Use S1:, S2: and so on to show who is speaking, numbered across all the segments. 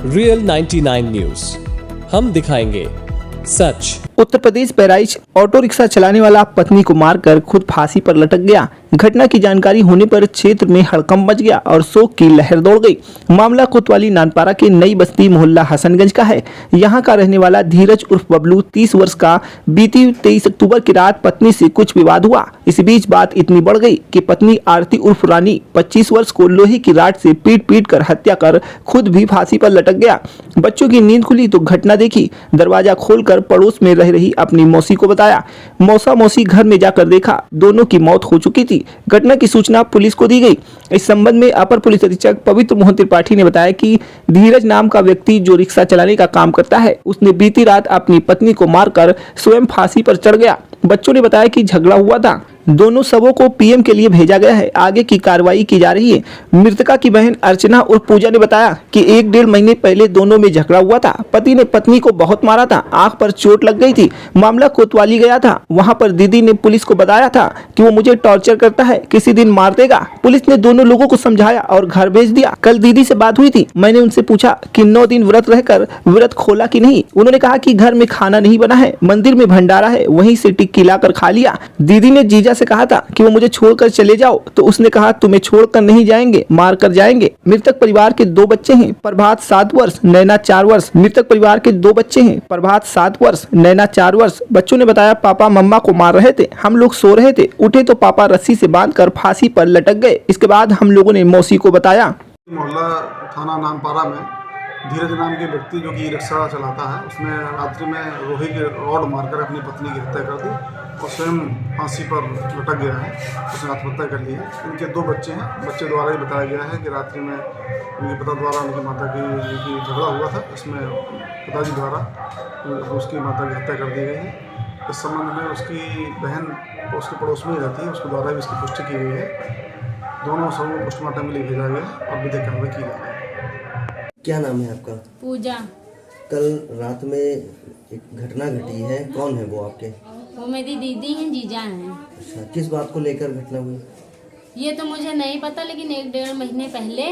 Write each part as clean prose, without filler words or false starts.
S1: Real 99 news, हम दिखाएंगे सच।
S2: Uttar Pradesh Bahraich auto rickshaw चलाने वाला पत्नी को मारकर खुद फांसी पर लटक गया। घटना की जानकारी होने पर क्षेत्र में हड़कंप मच गया और शोक की लहर दौड़ गई। मामला कोतवाली नानपारा के नई बस्ती मोहल्ला हसनगंज का है। यहां का रहने वाला धीरज उर्फ बबलू 30 वर्ष का बीती 23 अक्टूबर की रात पत्नी से कुछ विवाद हुआ। इस बीच बात इतनी बढ़ गई कि पत्नी आरती उर्फ रानी 25 वर्ष को लोहे की राड से पीट कर हत्या कर खुद भी फांसी पर लटक गया। बच्चों की नींद खुली तो घटना देखी। दरवाजा खोलकर पड़ोस में रह रही अपनी मौसी को बताया। मौसी घर में जाकर देखा, दोनों की मौत हो चुकी थी। घटना की सूचना पुलिस को दी गई। इस संबंध में अपर पुलिस अधीक्षक पवित्र मोहन त्रिपाठी ने बताया कि धीरज नाम का व्यक्ति जो रिक्शा चलाने का काम करता है, उसने बीती रात अपनी पत्नी को मारकर स्वयं फांसी पर चढ़ गया। बच्चों ने बताया कि झगड़ा हुआ था। दोनों शवों को पीएम के लिए भेजा गया है। आगे की कार्रवाई की जा रही है। मृतका की बहन अर्चना और पूजा ने बताया कि 1-1.5 महीने पहले दोनों में झगड़ा हुआ था। पति ने पत्नी को बहुत मारा था, आंख पर चोट लग गई थी। मामला कोतवाली गया था। वहां पर दीदी ने पुलिस को बताया था कि वो मुझे टॉर्चर करता है, किसी दिन मार देगा। पुलिस ने दोनों लोगों को समझाया और घर भेज दिया। कल दीदी से बात हुई थी। मैंने उनसे पूछा कि 9 दिन व्रत रहकर व्रत खोला कि नहीं। उन्होंने कहा कि घर में खाना नहीं बना है, मंदिर में भंडारा है, वहीं से टिक्की लाकर खा लिया। दीदी ने जीजा से कहा था कि वो मुझे छोड़कर चले जाओ, तो उसने कहा तुम्हें छोड़कर नहीं जाएंगे, मार कर जाएंगे। मृतक परिवार के 2 बच्चे हैं, प्रभात 7 वर्ष, नैना 4 वर्ष। मृतक परिवार के 2 बच्चे हैं, प्रभात 7 वर्ष, नैना 4 वर्ष। बच्चों ने बताया पापा मम्मा को मार रहे थे, हम लोग सो रहे थे, उठे तो पापा रस्सी से बांधकर फांसी पर लटक गए। इसके बाद हम लोगों ने मौसी को बताया।
S3: मोहल्ला थाना नानपारा में धीरज नाम के व्यक्ति जो कि रिक्शा चलाता है, उसने रात्रि में लोहे के रॉड मारकर अपनी पत्नी की हत्या कर दी और स्वयं फांसी पर लटक गया है। उसने आत्महत्या कर ली है। इनके 2 बच्चे हैं। बच्चे द्वारा ही बताया गया है कि रात्रि में उनके पिता द्वारा उनकी माता की झगड़ा हुआ था। इसमें पिताजी द्वारा उसकी माता की हत्या कर दी गई है। इस संबंध में उसकी बहन उसके पड़ोस में ही रहती है, उसके द्वारा भी इसकी पुष्टि की गई है। दोनों शवों को पोस्टमार्टम के लिए भेजा गया और विधिक कार्रवाई की जा रही है।
S4: क्या नाम है आपका?
S5: पूजा।
S4: कल रात में एक घटना घटी है, कौन है वो आपके?
S5: वो मेरी दीदी हैं, जीजा हैं।
S4: अच्छा, किस बात को लेकर घटना हुई?
S5: ये तो मुझे नहीं पता, लेकिन 1-1.5 महीने पहले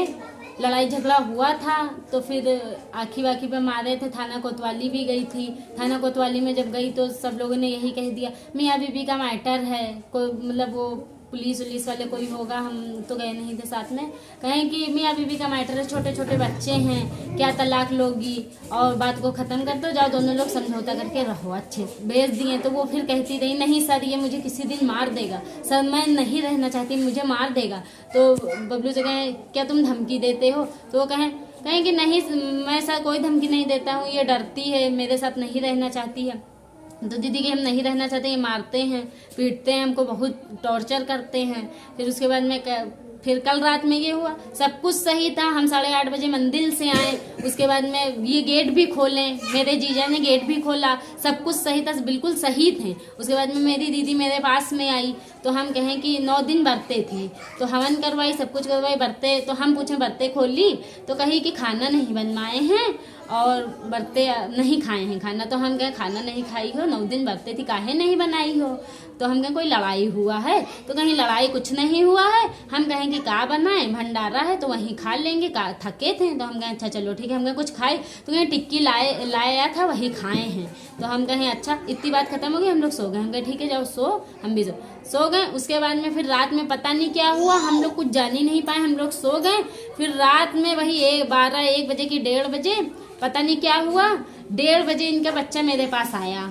S5: लड़ाई झगड़ा हुआ था। तो फिर आँखी वाखी पे मारे थे। थाना कोतवाली भी गई थी। थाना कोतवाली में जब गई तो सब लोगों ने यही कह दिया मियाँ बीबी का मैटर है, कोई मतलब वो पुलिस वाले कोई होगा, हम तो गए नहीं थे साथ में। कहें कि मियाँ बीबी का मैटर है, छोटे छोटे बच्चे हैं, क्या तलाक लोगी और बात को ख़त्म कर दो, जाओ दोनों लोग समझौता करके रहो, अच्छे भेज दिए। तो वो फिर कहती रही नहीं सर ये मुझे किसी दिन मार देगा, सर मैं नहीं रहना चाहती, मुझे मार देगा। तो बबलू से कहें क्या तुम धमकी देते हो? तो वो कहें कि नहीं मैं सर कोई धमकी नहीं देता हूँ, ये डरती है, मेरे साथ नहीं रहना चाहती है। तो दीदी के हम नहीं रहना चाहते, ये मारते हैं, पीटते हैं, हमको बहुत टॉर्चर करते हैं। फिर उसके बाद में फिर कल रात में ये हुआ। सब कुछ सही था, हम 8:30 बजे मंदिर से आए। उसके बाद में ये गेट भी खोले, मेरे जीजा ने गेट भी खोला, सब कुछ सही था, बिल्कुल सही थे। उसके बाद में मेरी दीदी मेरे पास में आई तो हम कहें कि 9 दिन बरते थी, तो हवन करवाई, सब कुछ करवाई, बरते। तो हम पूछे बरते खोली तो कही कि खाना नहीं बनवाए हैं और बरते नहीं खाए हैं खाना। तो हम कहें खाना नहीं खाई हो, 9 दिन बरते थी, काहे नहीं बनाई हो? तो हम कहें कोई लड़ाई हुआ है? तो कहीं लड़ाई कुछ नहीं हुआ है। हम कहें कि का बनाए, भंडारा है तो वहीं खा लेंगे, का थके थे। तो हम कहें अच्छा चलो ठीक है। हम कहें कुछ खाए? तो कहें टिक्की लाया था वही खाए हैं। तो हम कहें अच्छा, इतनी बात खत्म हो गई, हम लोग सो गए। हम कहें ठीक है जाओ सो, हम भी सो गए। उसके बाद में फिर रात में पता नहीं क्या हुआ, हम लोग कुछ जान ही नहीं पाए, हम लोग सो गए। फिर रात में वही 1 बजे की 1:30 बजे पता नहीं क्या हुआ, 1:30 बजे इनका बच्चा मेरे पास आया।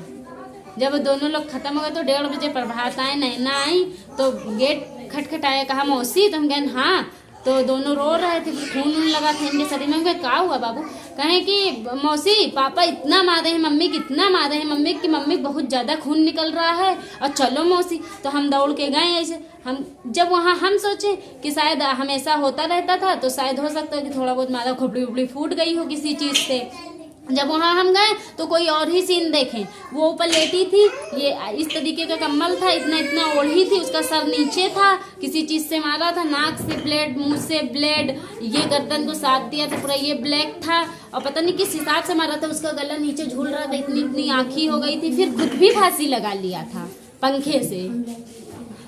S5: जब दोनों लोग खत्म हो गए तो 1:30 बजे प्रभात आए, नैना आई तो गेट खटखटाया, कहा मौसी? तो हम कहें हाँ। तो दोनों रो रहे थे, खून लगा था इनके शरीर में। क्या हुआ बाबू? कहें कि मौसी पापा इतना मारे हैं, मम्मी कितना मारे हैं, मम्मी बहुत ज़्यादा खून निकल रहा है और चलो मौसी। तो हम दौड़ के गए। ऐसे हम जब वहाँ हम सोचे कि शायद हमेशा होता रहता था तो शायद हो सकता है कि थोड़ा बहुत मारा खोपड़ी उपड़ी फूट गई हो किसी चीज़ से। जब वहाँ हम गए तो कोई और ही सीन देखें। वो ऊपर लेटी थी, ये इस तरीके का कम्बल था, इतना ओढ़ी थी, उसका सर नीचे था, किसी चीज़ से मारा था, नाक से ब्लेड, मुंह से ब्लेड, ये गर्दन को साथ दिया था पूरा, ये ब्लैक था और पता नहीं किस हिसाब से मारा था। उसका गला नीचे झूल रहा था, इतनी आँखी हो गई थी। फिर खुद भी फांसी लगा लिया था पंखे से।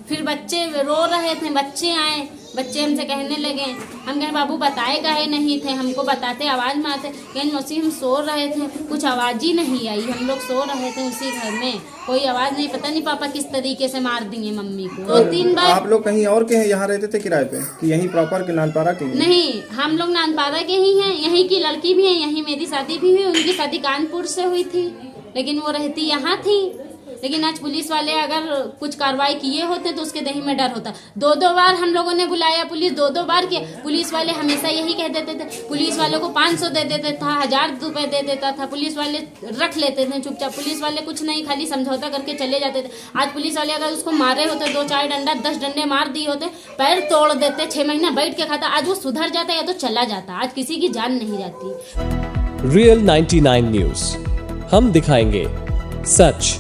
S5: फिर बच्चे रो रहे थे, बच्चे आए बच्चे हमसे कहने लगे, हम कहें बाबू बताए काहे नहीं थे, हमको बताते आवाज़ मारते। कहें मौसी हम सो रहे थे, कुछ आवाज़ ही नहीं आई, हम लोग सो रहे थे उसी घर में, कोई आवाज़ नहीं। पता नहीं पापा किस तरीके से मार दिए मम्मी को। 2-3 बार।
S6: आप लोग कहीं और के हैं, यहाँ रहते थे किराए पे कि यहीं प्रॉपर के नानपारा के?
S5: नहीं, हम लोग नानपारा के ही हैं, यहीं की लड़की भी है, यहीं मेरी शादी भी हुई। उनकी शादी कानपुर से हुई थी, लेकिन वो रहती यहाँ थी। लेकिन आज पुलिस वाले अगर कुछ कार्रवाई किए होते तो उसके दही में डर होता। 2-2 बार हम लोगों ने बुलाया, पुलिस 2-2 बार किया। पुलिस वाले हमेशा यही कह देते थे, पुलिस वालों को 500 दे देता था, 1000 रुपए दे देता था, पुलिस वाले रख लेते थे चुपचाप। पुलिस वाले कुछ नहीं, खाली समझौता करके चले जाते थे। आज पुलिस वाले अगर उसको मारे होते, 2-4 डंडा 10 डंडे मार दिए होते, पैर तोड़ देते, 6 महीना बैठ के खाता, आज वो सुधर जाता या तो चला जाता। आज किसी की जान नहीं जाती।
S1: रियल 99 न्यूज, हम दिखाएंगे सच।